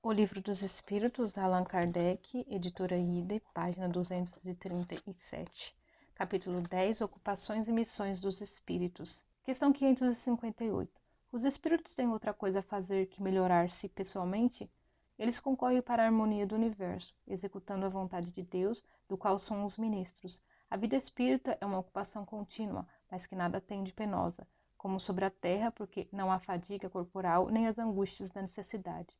O Livro dos Espíritos, Allan Kardec, editora Ide, página 237. Capítulo 10, Ocupações e Missões dos Espíritos. Questão 558. Os espíritos têm outra coisa a fazer que melhorar-se pessoalmente? Eles concorrem para a harmonia do universo, executando a vontade de Deus, do qual são os ministros. A vida espírita é uma ocupação contínua, mas que nada tem de penosa, como sobre a terra, porque não há fadiga corporal nem as angústias da necessidade.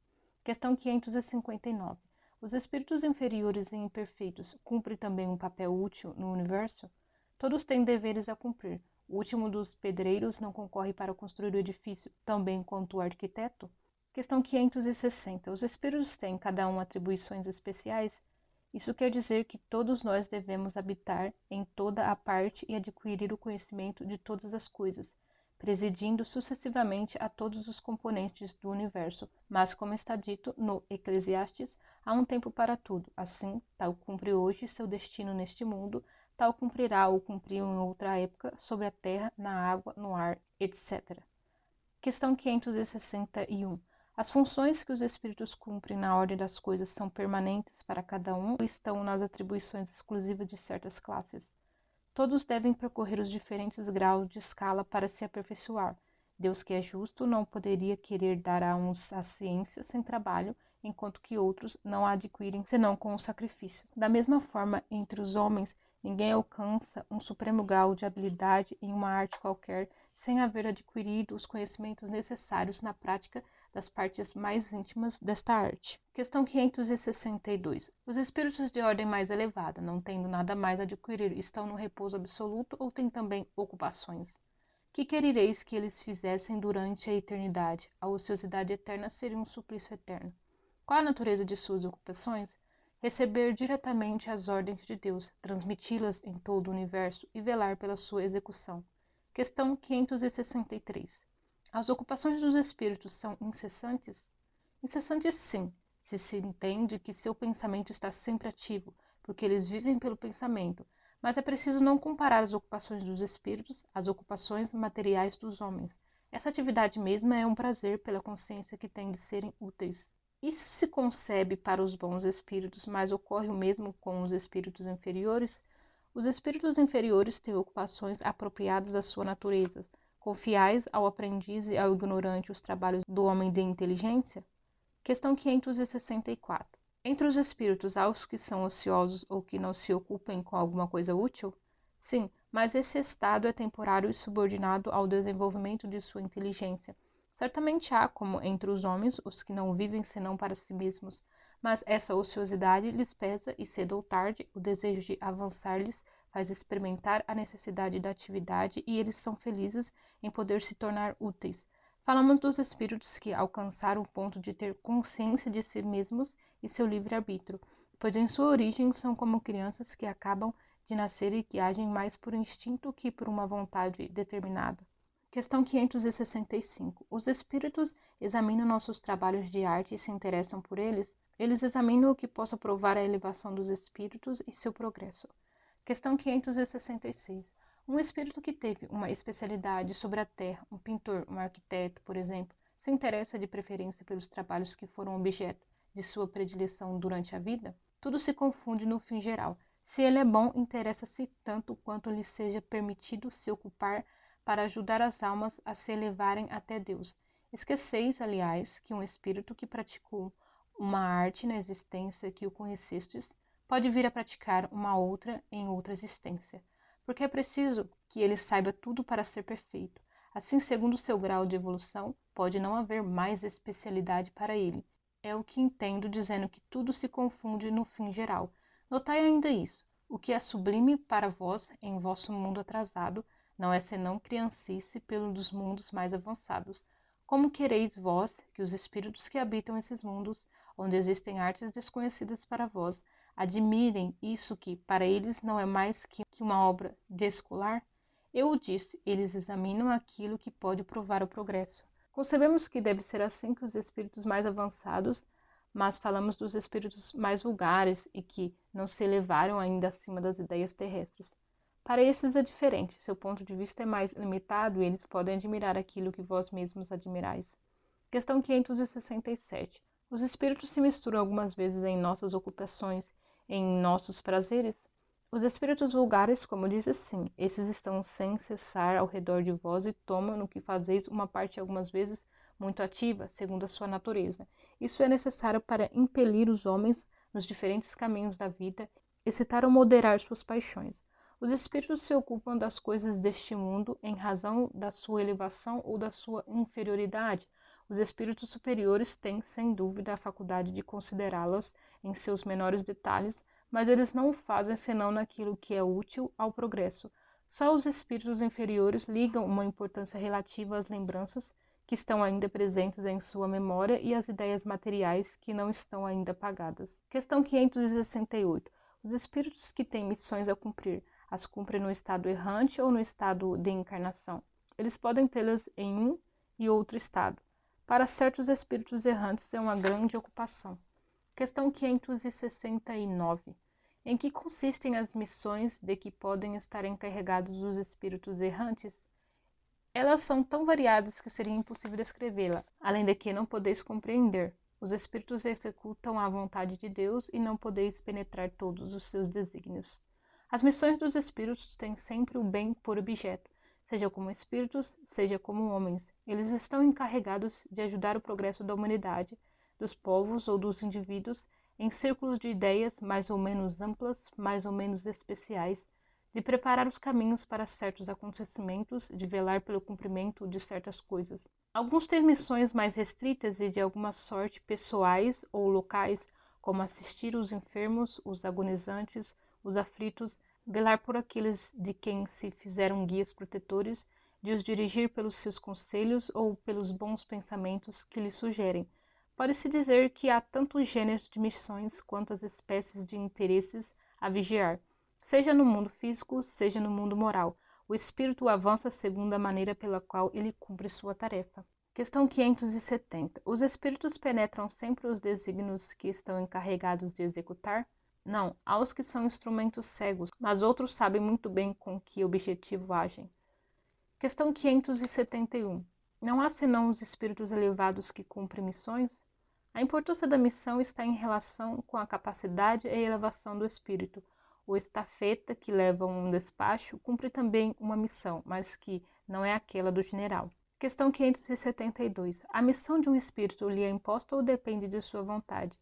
Questão 559. Os espíritos inferiores e imperfeitos cumprem também um papel útil no universo? Todos têm deveres a cumprir. O último dos pedreiros não concorre para construir o edifício, tão bem quanto o arquiteto? Questão 560. Os espíritos têm cada um atribuições especiais? Isso quer dizer que todos nós devemos habitar em toda a parte e adquirir o conhecimento de todas as coisas, presidindo sucessivamente a todos os componentes do universo, mas, como está dito no Eclesiastes, há um tempo para tudo. Assim, tal cumpre hoje seu destino neste mundo, tal cumprirá ou cumpriu em outra época sobre a terra, na água, no ar, etc. Questão 561. As funções que os espíritos cumprem na ordem das coisas são permanentes para cada um ou estão nas atribuições exclusivas de certas classes? Todos devem percorrer os diferentes graus de escala para se aperfeiçoar. Deus, que é justo, não poderia querer dar a uns a ciência sem trabalho, enquanto que outros não a adquirem senão com o sacrifício. Da mesma forma, entre os homens, ninguém alcança um supremo grau de habilidade em uma arte qualquer sem haver adquirido os conhecimentos necessários na prática das partes mais íntimas desta arte. Questão 562. Os espíritos de ordem mais elevada, não tendo nada mais a adquirir, estão no repouso absoluto ou têm também ocupações? Que querereis que eles fizessem durante a eternidade? A ociosidade eterna seria um suplício eterno. Qual a natureza de suas ocupações? Receber diretamente as ordens de Deus, transmiti-las em todo o universo e velar pela sua execução. Questão 563. As ocupações dos espíritos são incessantes? Incessantes, sim, se entende que seu pensamento está sempre ativo, porque eles vivem pelo pensamento, mas é preciso não comparar as ocupações dos espíritos às ocupações materiais dos homens. Essa atividade mesma é um prazer pela consciência que tem de serem úteis. Isso se concebe para os bons espíritos, mas ocorre o mesmo com os espíritos inferiores? Os espíritos inferiores têm ocupações apropriadas à sua natureza, confiais ao aprendiz e ao ignorante os trabalhos do homem de inteligência? Questão 564. Entre os espíritos há os que são ociosos ou que não se ocupem com alguma coisa útil? Sim, mas esse estado é temporário e subordinado ao desenvolvimento de sua inteligência. Certamente há, como entre os homens, os que não vivem senão para si mesmos, mas essa ociosidade lhes pesa e cedo ou tarde o desejo de avançar lhes faz experimentar a necessidade da atividade e eles são felizes em poder se tornar úteis. Falamos dos espíritos que alcançaram o ponto de ter consciência de si mesmos e seu livre-arbítrio, pois em sua origem são como crianças que acabam de nascer e que agem mais por instinto que por uma vontade determinada. Questão 565. Os espíritos examinam nossos trabalhos de arte e se interessam por eles? Eles examinam o que possa provar a elevação dos espíritos e seu progresso. Questão 566. Um espírito que teve uma especialidade sobre a terra, um pintor, um arquiteto, por exemplo, se interessa de preferência pelos trabalhos que foram objeto de sua predileção durante a vida? Tudo se confunde no fim geral. Se ele é bom, interessa-se tanto quanto lhe seja permitido se ocupar para ajudar as almas a se elevarem até Deus. Esqueceis, aliás, que um espírito que praticou uma arte na existência que o conhecestes pode vir a praticar uma outra em outra existência, porque é preciso que ele saiba tudo para ser perfeito. Assim, segundo seu grau de evolução, pode não haver mais especialidade para ele. É o que entendo dizendo que tudo se confunde no fim geral. Notai ainda isso. O que é sublime para vós em vosso mundo atrasado não é senão criancice pelo dos mundos mais avançados. Como quereis vós que os espíritos que habitam esses mundos, onde existem artes desconhecidas para vós, admirem isso que, para eles, não é mais que uma obra de escolar? Eu o disse, eles examinam aquilo que pode provar o progresso. Concebemos que deve ser assim que os espíritos mais avançados, mas falamos dos espíritos mais vulgares e que não se elevaram ainda acima das ideias terrestres. Para esses é diferente, seu ponto de vista é mais limitado e eles podem admirar aquilo que vós mesmos admirais. Questão 567. Os espíritos se misturam algumas vezes em nossas ocupações, em nossos prazeres. Os espíritos vulgares, como diz assim, esses estão sem cessar ao redor de vós e tomam no que fazeis uma parte algumas vezes muito ativa, segundo a sua natureza. Isso é necessário para impelir os homens nos diferentes caminhos da vida, excitar ou moderar suas paixões. Os espíritos se ocupam das coisas deste mundo em razão da sua elevação ou da sua inferioridade. Os espíritos superiores têm, sem dúvida, a faculdade de considerá-las em seus menores detalhes, mas eles não o fazem senão naquilo que é útil ao progresso. Só os espíritos inferiores ligam uma importância relativa às lembranças que estão ainda presentes em sua memória e às ideias materiais que não estão ainda apagadas. Questão 568. Os espíritos que têm missões a cumprir, as cumprem no estado errante ou no estado de encarnação? Eles podem tê-las em um e outro estado. Para certos espíritos errantes é uma grande ocupação. Questão 569. Em que consistem as missões de que podem estar encarregados os espíritos errantes? Elas são tão variadas que seria impossível descrevê-la, além de que não podeis compreender. Os espíritos executam a vontade de Deus e não podeis penetrar todos os seus desígnios. As missões dos espíritos têm sempre o bem por objeto, seja como espíritos, seja como homens. Eles estão encarregados de ajudar o progresso da humanidade, dos povos ou dos indivíduos, em círculos de ideias mais ou menos amplas, mais ou menos especiais, de preparar os caminhos para certos acontecimentos, de velar pelo cumprimento de certas coisas. Alguns têm missões mais restritas e de alguma sorte pessoais ou locais, como assistir os enfermos, os agonizantes, os aflitos, velar por aqueles de quem se fizeram guias protetores, de os dirigir pelos seus conselhos ou pelos bons pensamentos que lhes sugerem. Pode-se dizer que há tantos gêneros de missões quantas espécies de interesses a vigiar. Seja no mundo físico, seja no mundo moral, o espírito avança segundo a maneira pela qual ele cumpre sua tarefa. Questão 570. Os espíritos penetram sempre os desígnios que estão encarregados de executar? Não, há os que são instrumentos cegos, mas outros sabem muito bem com que objetivo agem. Questão 571. Não há senão os espíritos elevados que cumprem missões? A importância da missão está em relação com a capacidade e elevação do espírito. O estafeta que leva um despacho cumpre também uma missão, mas que não é aquela do general. Questão 572. A missão de um espírito lhe é imposta ou depende de sua vontade?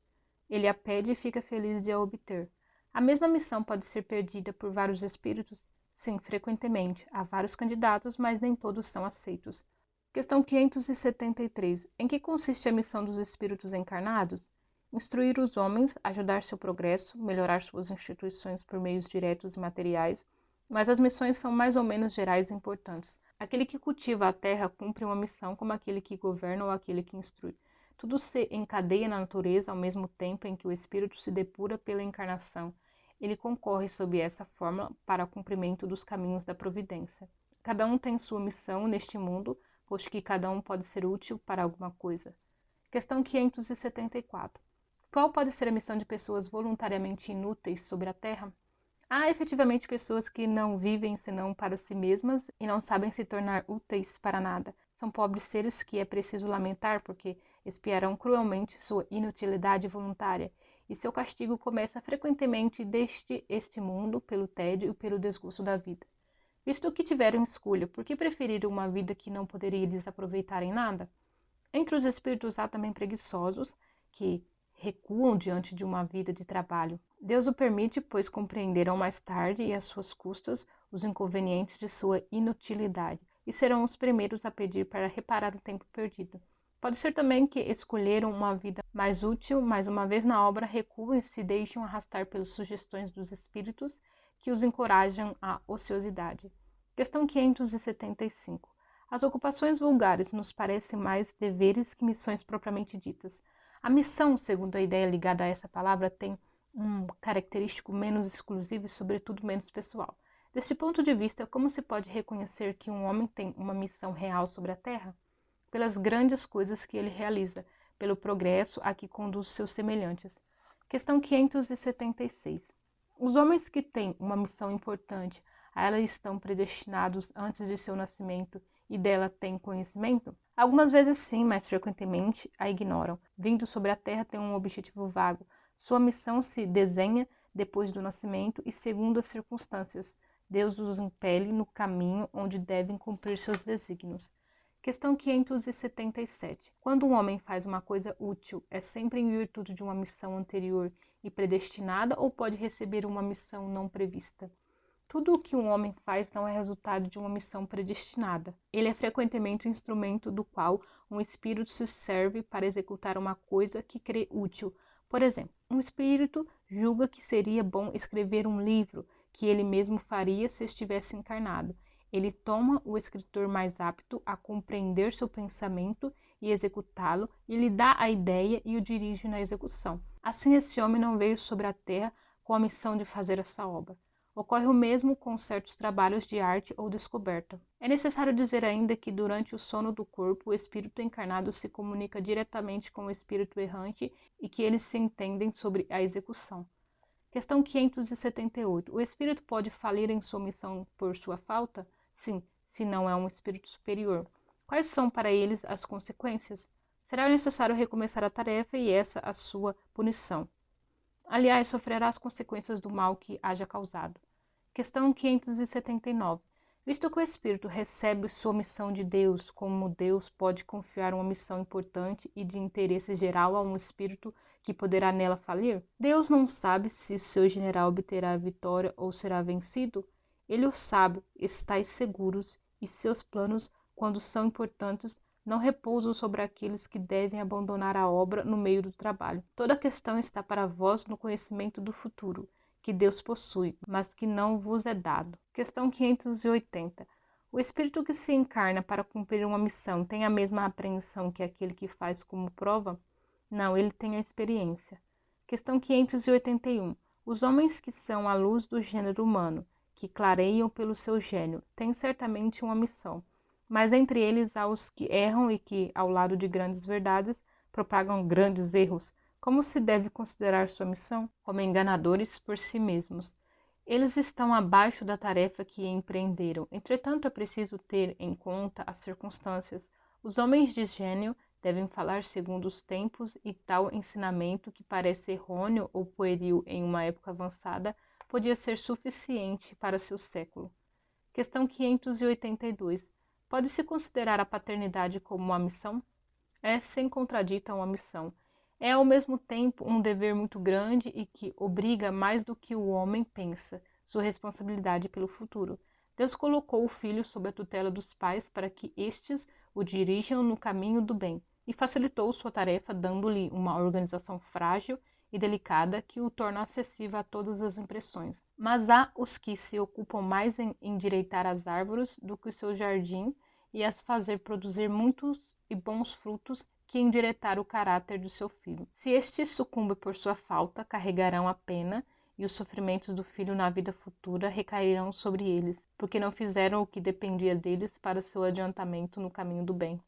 Ele a pede e fica feliz de a obter. A mesma missão pode ser perdida por vários espíritos? Sim, frequentemente. Há vários candidatos, mas nem todos são aceitos. Questão 573. Em que consiste a missão dos espíritos encarnados? Instruir os homens, ajudar seu progresso, melhorar suas instituições por meios diretos e materiais, mas as missões são mais ou menos gerais e importantes. Aquele que cultiva a terra cumpre uma missão como aquele que governa ou aquele que instrui. Tudo se encadeia na natureza ao mesmo tempo em que o espírito se depura pela encarnação. Ele concorre sob essa forma para o cumprimento dos caminhos da providência. Cada um tem sua missão neste mundo, posto que cada um pode ser útil para alguma coisa. Questão 574. Qual pode ser a missão de pessoas voluntariamente inúteis sobre a Terra? Há efetivamente pessoas que não vivem senão para si mesmas e não sabem se tornar úteis para nada. São pobres seres que é preciso lamentar porque expiarão cruelmente sua inutilidade voluntária, e seu castigo começa frequentemente desde este mundo pelo tédio e pelo desgosto da vida. Visto que tiveram escolha, por que preferiram uma vida que não poderia lhes aproveitar em nada? Entre os espíritos há também preguiçosos, que recuam diante de uma vida de trabalho. Deus o permite, pois compreenderão mais tarde e às suas custas os inconvenientes de sua inutilidade, e serão os primeiros a pedir para reparar o tempo perdido. Pode ser também que escolheram uma vida mais útil, mas uma vez na obra recuam e se deixam arrastar pelas sugestões dos espíritos que os encorajam à ociosidade. Questão 575. As ocupações vulgares nos parecem mais deveres que missões propriamente ditas. A missão, segundo a ideia ligada a essa palavra, tem um característico menos exclusivo e, sobretudo, menos pessoal. Deste ponto de vista, como se pode reconhecer que um homem tem uma missão real sobre a Terra? Pelas grandes coisas que ele realiza, pelo progresso a que conduz seus semelhantes. Questão 576. Os homens que têm uma missão importante, a ela estão predestinados antes de seu nascimento e dela têm conhecimento? Algumas vezes sim, mas frequentemente a ignoram. Vindo sobre a Terra tem um objetivo vago. Sua missão se desenha depois do nascimento e segundo as circunstâncias. Deus os impele no caminho onde devem cumprir seus desígnios. Questão 577. Quando um homem faz uma coisa útil, é sempre em virtude de uma missão anterior e predestinada ou pode receber uma missão não prevista? Tudo o que um homem faz não é resultado de uma missão predestinada. Ele é frequentemente o instrumento do qual um espírito se serve para executar uma coisa que crê útil. Por exemplo, um espírito julga que seria bom escrever um livro que ele mesmo faria se estivesse encarnado. Ele toma o escritor mais apto a compreender seu pensamento e executá-lo, e lhe dá a ideia e o dirige na execução. Assim, esse homem não veio sobre a terra com a missão de fazer essa obra. Ocorre o mesmo com certos trabalhos de arte ou descoberta. É necessário dizer ainda que durante o sono do corpo, o espírito encarnado se comunica diretamente com o espírito errante e que eles se entendem sobre a execução. Questão 578. O espírito pode falir em sua missão por sua falta? Sim, se não é um espírito superior. Quais são para eles as consequências? Será necessário recomeçar a tarefa e essa a sua punição. Aliás, sofrerá as consequências do mal que haja causado. Questão 579. Visto que o espírito recebe sua missão de Deus, como Deus pode confiar uma missão importante e de interesse geral a um espírito que poderá nela falir? Deus não sabe se seu general obterá a vitória ou será vencido? Ele o sabe, estais seguros, e seus planos, quando são importantes, não repousam sobre aqueles que devem abandonar a obra no meio do trabalho. Toda a questão está para vós no conhecimento do futuro, que Deus possui, mas que não vos é dado. Questão 580. O espírito que se encarna para cumprir uma missão tem a mesma apreensão que aquele que faz como prova? Não, ele tem a experiência. Questão 581. Os homens que são a luz do gênero humano, que clareiam pelo seu gênio, têm certamente uma missão. Mas entre eles há os que erram e que, ao lado de grandes verdades, propagam grandes erros. Como se deve considerar sua missão? Como enganadores por si mesmos. Eles estão abaixo da tarefa que empreenderam. Entretanto, é preciso ter em conta as circunstâncias. Os homens de gênio devem falar segundo os tempos e tal ensinamento que parece errôneo ou pueril em uma época avançada podia ser suficiente para seu século. Questão 582. Pode-se considerar a paternidade como uma missão? É, sem contradita, uma missão. É, ao mesmo tempo, um dever muito grande e que obriga mais do que o homem pensa, sua responsabilidade pelo futuro. Deus colocou o filho sob a tutela dos pais para que estes o dirijam no caminho do bem e facilitou sua tarefa dando-lhe uma organização frágil e delicada que o torna acessível a todas as impressões. Mas há os que se ocupam mais em endireitar as árvores do que o seu jardim e as fazer produzir muitos e bons frutos que endireitar o caráter do seu filho. Se este sucumbe por sua falta, carregarão a pena e os sofrimentos do filho na vida futura recairão sobre eles, porque não fizeram o que dependia deles para seu adiantamento no caminho do bem.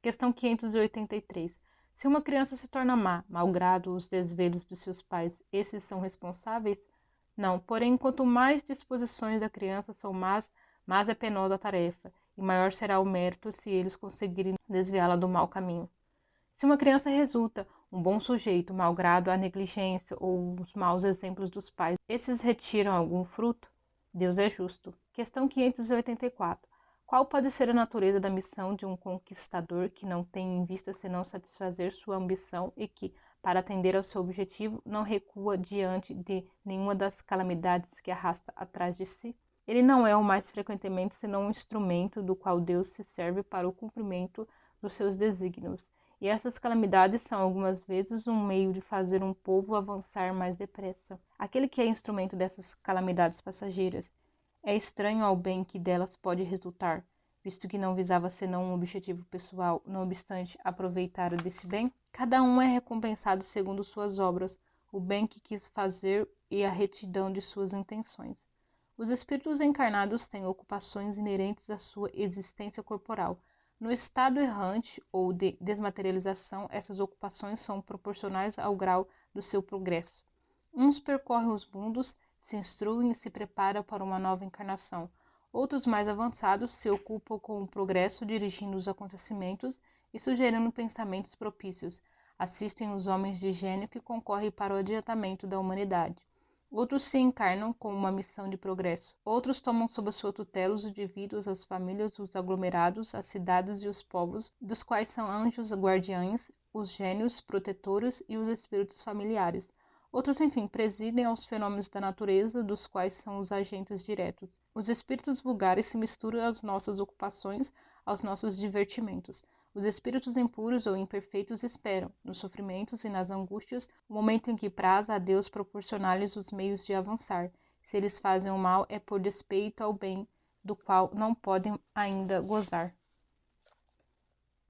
Questão 583. Se uma criança se torna má, malgrado os desvelos de seus pais, esses são responsáveis? Não, porém, quanto mais disposições da criança são más, mais é penosa a tarefa, e maior será o mérito se eles conseguirem desviá-la do mau caminho. Se uma criança resulta um bom sujeito, malgrado a negligência ou os maus exemplos dos pais, esses retiram algum fruto? Deus é justo. Questão 584. Qual pode ser a natureza da missão de um conquistador que não tem em vista senão satisfazer sua ambição e que, para atender ao seu objetivo, não recua diante de nenhuma das calamidades que arrasta atrás de si? Ele não é o mais frequentemente senão um instrumento do qual Deus se serve para o cumprimento dos seus desígnios. E essas calamidades são algumas vezes um meio de fazer um povo avançar mais depressa. Aquele que é instrumento dessas calamidades passageiras é estranho ao bem que delas pode resultar, visto que não visava senão um objetivo pessoal, não obstante aproveitar desse bem? Cada um é recompensado segundo suas obras, o bem que quis fazer e a retidão de suas intenções. Os espíritos encarnados têm ocupações inerentes à sua existência corporal. No estado errante ou de desmaterialização, essas ocupações são proporcionais ao grau do seu progresso. Uns percorrem os mundos, se instruem e se preparam para uma nova encarnação. Outros mais avançados se ocupam com o progresso, dirigindo os acontecimentos e sugerindo pensamentos propícios. Assistem os homens de gênio que concorrem para o adiantamento da humanidade. Outros se encarnam com uma missão de progresso. Outros tomam sob a sua tutela os indivíduos, as famílias, os aglomerados, as cidades e os povos, dos quais são anjos guardiães, os gênios protetores e os espíritos familiares. Outros, enfim, presidem aos fenômenos da natureza, dos quais são os agentes diretos. Os espíritos vulgares se misturam às nossas ocupações, aos nossos divertimentos. Os espíritos impuros ou imperfeitos esperam, nos sofrimentos e nas angústias, o momento em que praza a Deus proporcionar-lhes os meios de avançar. Se eles fazem o mal, é por despeito ao bem, do qual não podem ainda gozar.